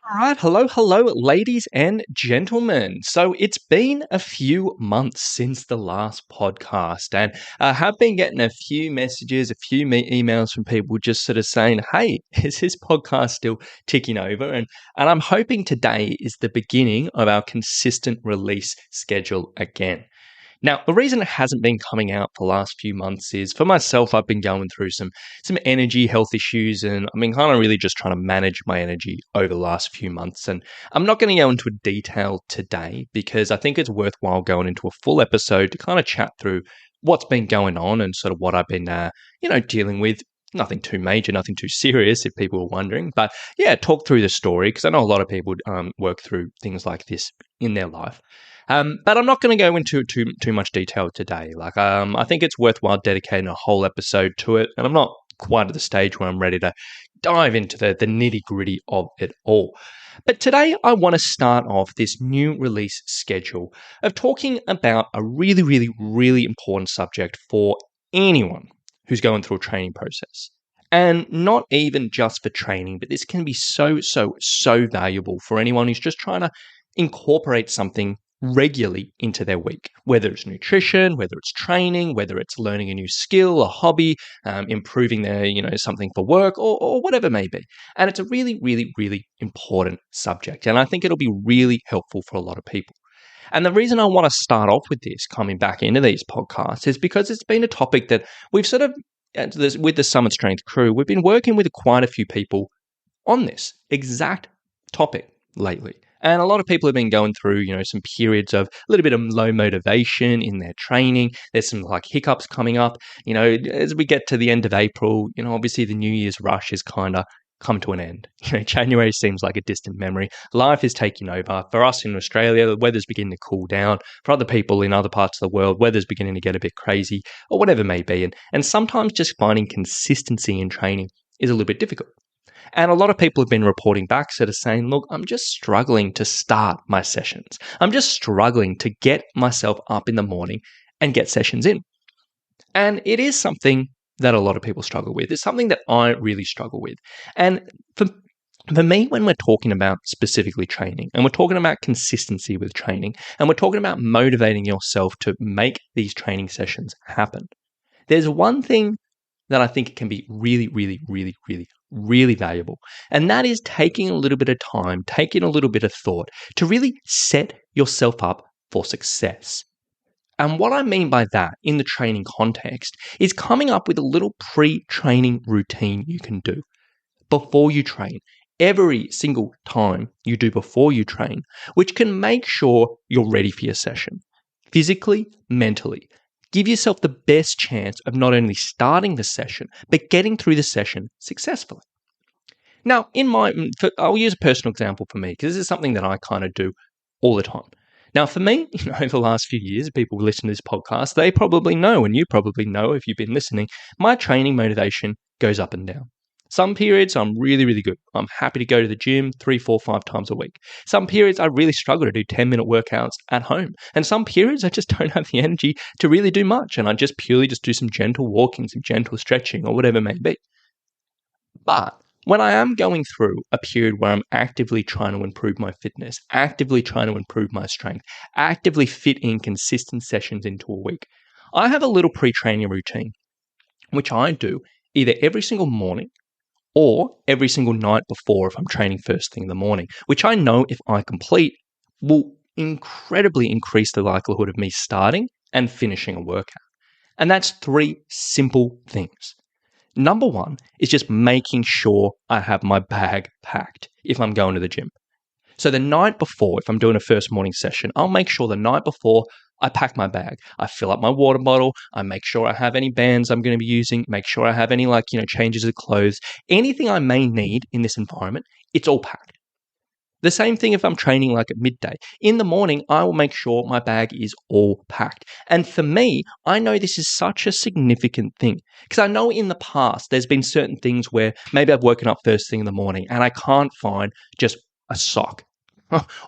All right, hello, ladies and gentlemen. So it's been a few months since the last podcast, and I have been getting a few messages, a few emails from people just sort of saying, "Hey, is this podcast still ticking over?" And I'm hoping today is the beginning of our consistent release schedule again. Now, the reason it hasn't been coming out the last few months is for myself, I've been going through some energy health issues, and I've been kind of really just trying to manage my energy over the last few months. And I'm not going to go into detail today because I think it's worthwhile going into a full episode to kind of chat through what's been going on and sort of what I've been, dealing with. Nothing too major, nothing too serious, if people were wondering. But yeah, talk through the story because I know a lot of people work through things like this in their life. But I'm not going to go into too much detail today. I think it's worthwhile dedicating a whole episode to it, and I'm not quite at the stage where I'm ready to dive into the nitty gritty of it all. But today, I want to start off this new release schedule of talking about a really, really, really important subject for anyone who's going through a training process. And not even just for training, but this can be so valuable for anyone who's just trying to incorporate something regularly into their week, whether it's nutrition, whether it's training, whether it's learning a new skill, a hobby, improving their, something for work or whatever it may be. And it's a really, really, really important subject. And I think it'll be really helpful for a lot of people. And the reason I want to start off with this, coming back into these podcasts, is because it's been a topic that we've sort of, with the Summit Strength crew, we've been working with quite a few people on this exact topic lately. And a lot of people have been going through, some periods of a little bit of low motivation in their training. There's some hiccups coming up. As we get to the end of April, obviously the New Year's rush is kind of come to an end. January seems like a distant memory. Life is taking over. For us in Australia, the weather's beginning to cool down. For other people in other parts of the world, weather's beginning to get a bit crazy or whatever it may be. And sometimes just finding consistency in training is a little bit difficult. And a lot of people have been reporting back sort of saying, look, I'm just struggling to start my sessions. I'm just struggling to get myself up in the morning and get sessions in. And it is something that a lot of people struggle with. It's something that I really struggle with. And for me, when we're talking about specifically training, and we're talking about consistency with training, and we're talking about motivating yourself to make these training sessions happen, there's one thing that I think can be really, really, really, really, really valuable. And that is taking a little bit of time, taking a little bit of thought to really set yourself up for success. And what I mean by that in the training context is coming up with a little pre-training routine you can do before you train, every single time you do before you train, which can make sure you're ready for your session, physically, mentally. Give yourself the best chance of not only starting the session, but getting through the session successfully. Now, I'll use a personal example for me, because this is something that I kind of do all the time. Now, for me, the last few years, people who listen to this podcast, they probably know, and you probably know if you've been listening, my training motivation goes up and down. Some periods I'm really, really good. I'm happy to go to the gym 3, 4, 5 times a week. Some periods I really struggle to do 10-minute workouts at home. And some periods I just don't have the energy to really do much. And I just purely do some gentle walking, some gentle stretching or whatever it may be. But when I am going through a period where I'm actively trying to improve my fitness, actively trying to improve my strength, actively fit in consistent sessions into a week, I have a little pre-training routine, which I do either every single morning or every single night before if I'm training first thing in the morning, which I know if I complete will incredibly increase the likelihood of me starting and finishing a workout. And that's 3 simple things. Number 1 is just making sure I have my bag packed if I'm going to the gym. So the night before, if I'm doing a first morning session, I'll make sure the night before I pack my bag. I fill up my water bottle. I make sure I have any bands I'm going to be using, make sure I have any changes of clothes. Anything I may need in this environment, it's all packed. The same thing if I'm training at midday. In the morning, I will make sure my bag is all packed. And for me, I know this is such a significant thing because I know in the past there's been certain things where maybe I've woken up first thing in the morning and I can't find just a sock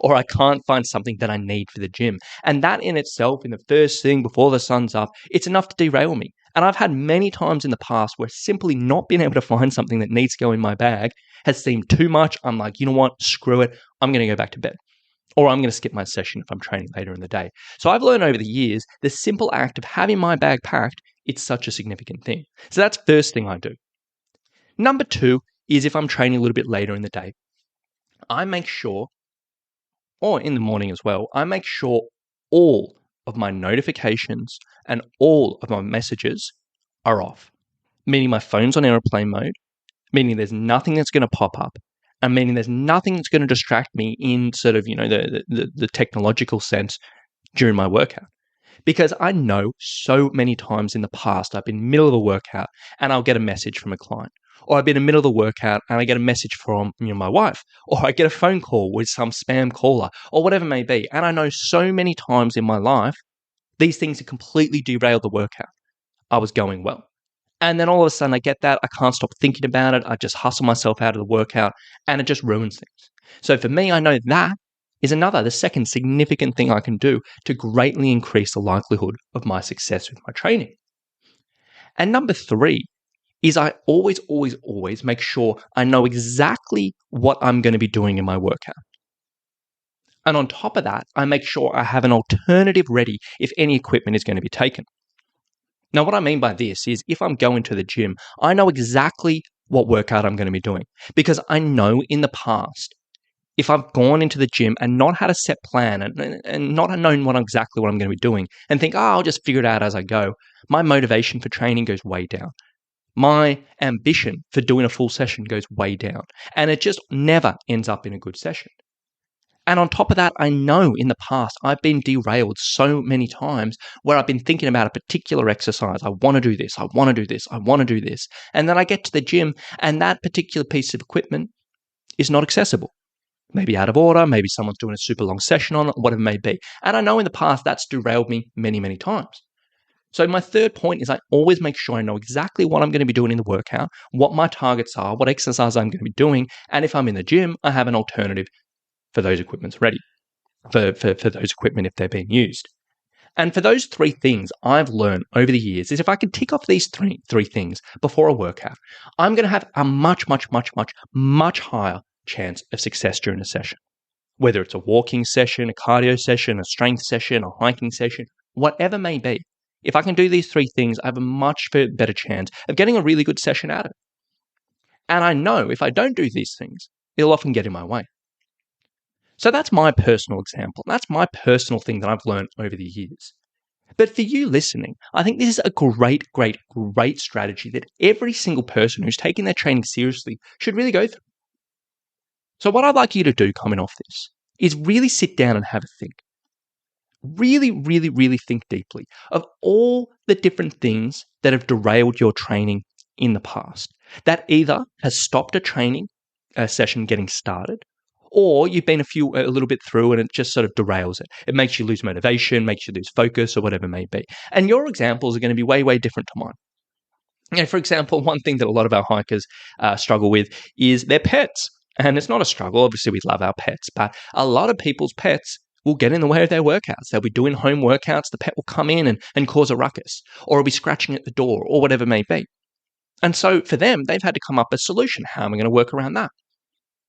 or I can't find something that I need for the gym. And that in itself, in the first thing before the sun's up, it's enough to derail me. And I've had many times in the past where simply not being able to find something that needs to go in my bag has seemed too much. I'm like, you know what? Screw it. I'm going to go back to bed. Or I'm going to skip my session if I'm training later in the day. So I've learned over the years, the simple act of having my bag packed, it's such a significant thing. So that's first thing I do. Number two is if I'm training a little bit later in the day, I make sure, or in the morning as well, I make sure all of my notifications and all of my messages are off, meaning my phone's on airplane mode, meaning there's nothing that's going to pop up, and meaning there's nothing that's going to distract me in sort of, the technological sense during my workout. Because I know so many times in the past, I've been in the middle of a workout and I'll get a message from a client. Or I've been in the middle of the workout and I get a message from my wife. Or I get a phone call with some spam caller or whatever it may be. And I know so many times in my life, these things have completely derailed the workout. I was going well. And then all of a sudden I get that. I can't stop thinking about it. I just hustle myself out of the workout and it just ruins things. So for me, I know that is the second significant thing I can do to greatly increase the likelihood of my success with my training. And number three is I always, always, always make sure I know exactly what I'm going to be doing in my workout. And on top of that, I make sure I have an alternative ready if any equipment is going to be taken. Now, what I mean by this is if I'm going to the gym, I know exactly what workout I'm going to be doing because I know in the past, if I've gone into the gym and not had a set plan and not known exactly what I'm going to be doing and think, I'll just figure it out as I go, my motivation for training goes way down. My ambition for doing a full session goes way down. And it just never ends up in a good session. And on top of that, I know in the past I've been derailed so many times where I've been thinking about a particular exercise. I want to do this. I want to do this. I want to do this. And then I get to the gym and that particular piece of equipment is not accessible. Maybe out of order, maybe someone's doing a super long session on it, whatever it may be. And I know in the past that's derailed me many, many times. So my third point is I always make sure I know exactly what I'm going to be doing in the workout, what my targets are, what exercise I'm going to be doing, and if I'm in the gym, I have an alternative for those equipments ready, for those equipment if they're being used. And for those three things I've learned over the years is if I can tick off these three things before a workout, I'm going to have a much, much, much, much, much higher chance of success during a session. Whether it's a walking session, a cardio session, a strength session, a hiking session, whatever it may be. If I can do these three things, I have a much better chance of getting a really good session out of it. And I know if I don't do these things, it'll often get in my way. So that's my personal example. That's my personal thing that I've learned over the years. But for you listening, I think this is a great, great, great strategy that every single person who's taking their training seriously should really go through. So what I'd like you to do coming off this is really sit down and have a think. Really, really, really think deeply of all the different things that have derailed your training in the past. That either has stopped a session getting started, or you've been a little bit through and it just sort of derails it. It makes you lose motivation, makes you lose focus, or whatever it may be. And your examples are going to be way, way different to mine. For example, one thing that a lot of our hikers struggle with is their pets. And it's not a struggle. Obviously, we love our pets, but a lot of people's pets will get in the way of their workouts. They'll be doing home workouts. The pet will come in and cause a ruckus, or it'll be scratching at the door, or whatever it may be. And so for them, they've had to come up with a solution. How am I going to work around that?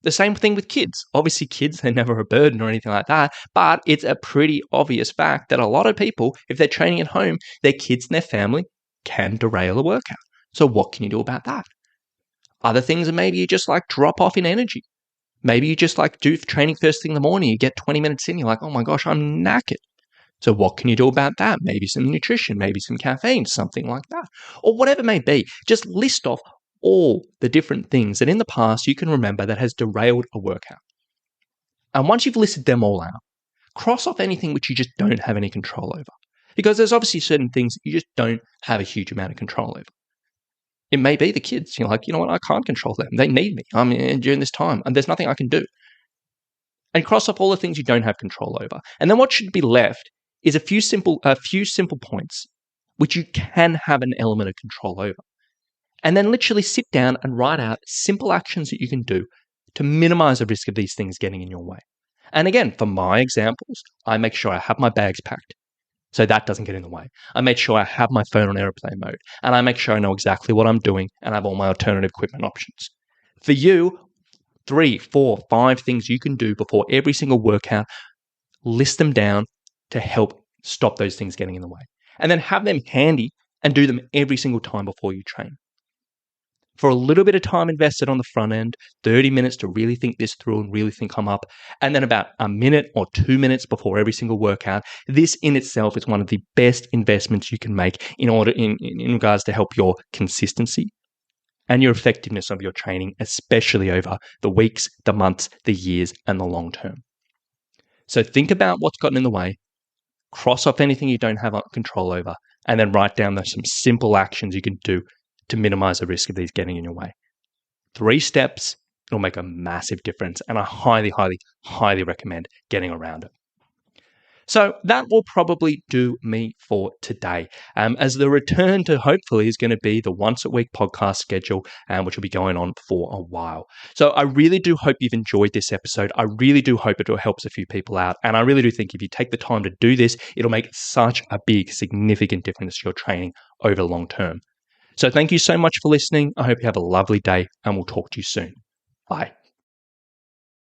The same thing with kids. Obviously, kids, they're never a burden or anything like that, but it's a pretty obvious fact that a lot of people, if they're training at home, their kids and their family can derail a workout. So what can you do about that? Other things are maybe you just drop off in energy. Maybe you just do training first thing in the morning. You get 20 minutes in, you're like, oh my gosh, I'm knackered. So what can you do about that? Maybe some nutrition, maybe some caffeine, something like that. Or whatever it may be. Just list off all the different things that in the past you can remember that has derailed a workout. And once you've listed them all out, cross off anything which you just don't have any control over. Because there's obviously certain things that you just don't have a huge amount of control over. It may be the kids. You're like, you know what? I can't control them. They need me. I'm during this time, and there's nothing I can do. And cross off all the things you don't have control over. And then what should be left is a few simple points which you can have an element of control over. And then literally sit down and write out simple actions that you can do to minimize the risk of these things getting in your way. And again, for my examples, I make sure I have my bags packed so that doesn't get in the way. I make sure I have my phone on airplane mode, and I make sure I know exactly what I'm doing and I have all my alternative equipment options. For you, 3, 4, 5 things you can do before every single workout, list them down to help stop those things getting in the way. And then have them handy and do them every single time before you train. For a little bit of time invested on the front end, 30 minutes to really think this through and really think come up, and then about a minute or 2 minutes before every single workout, this in itself is one of the best investments you can make in regards to help your consistency and your effectiveness of your training, especially over the weeks, the months, the years, and the long term. So think about what's gotten in the way, cross off anything you don't have control over, and then write down some simple actions you can do to minimize the risk of these getting in your way. 3 steps, it'll make a massive difference, and I highly, highly, highly recommend getting around it. So that will probably do me for today, as the return to hopefully is going to be the once-a-week podcast schedule, which will be going on for a while. So I really do hope you've enjoyed this episode. I really do hope it helps a few people out, and I really do think if you take the time to do this, it'll make such a big, significant difference to your training over the long term. So thank you so much for listening. I hope you have a lovely day, and we'll talk to you soon. Bye.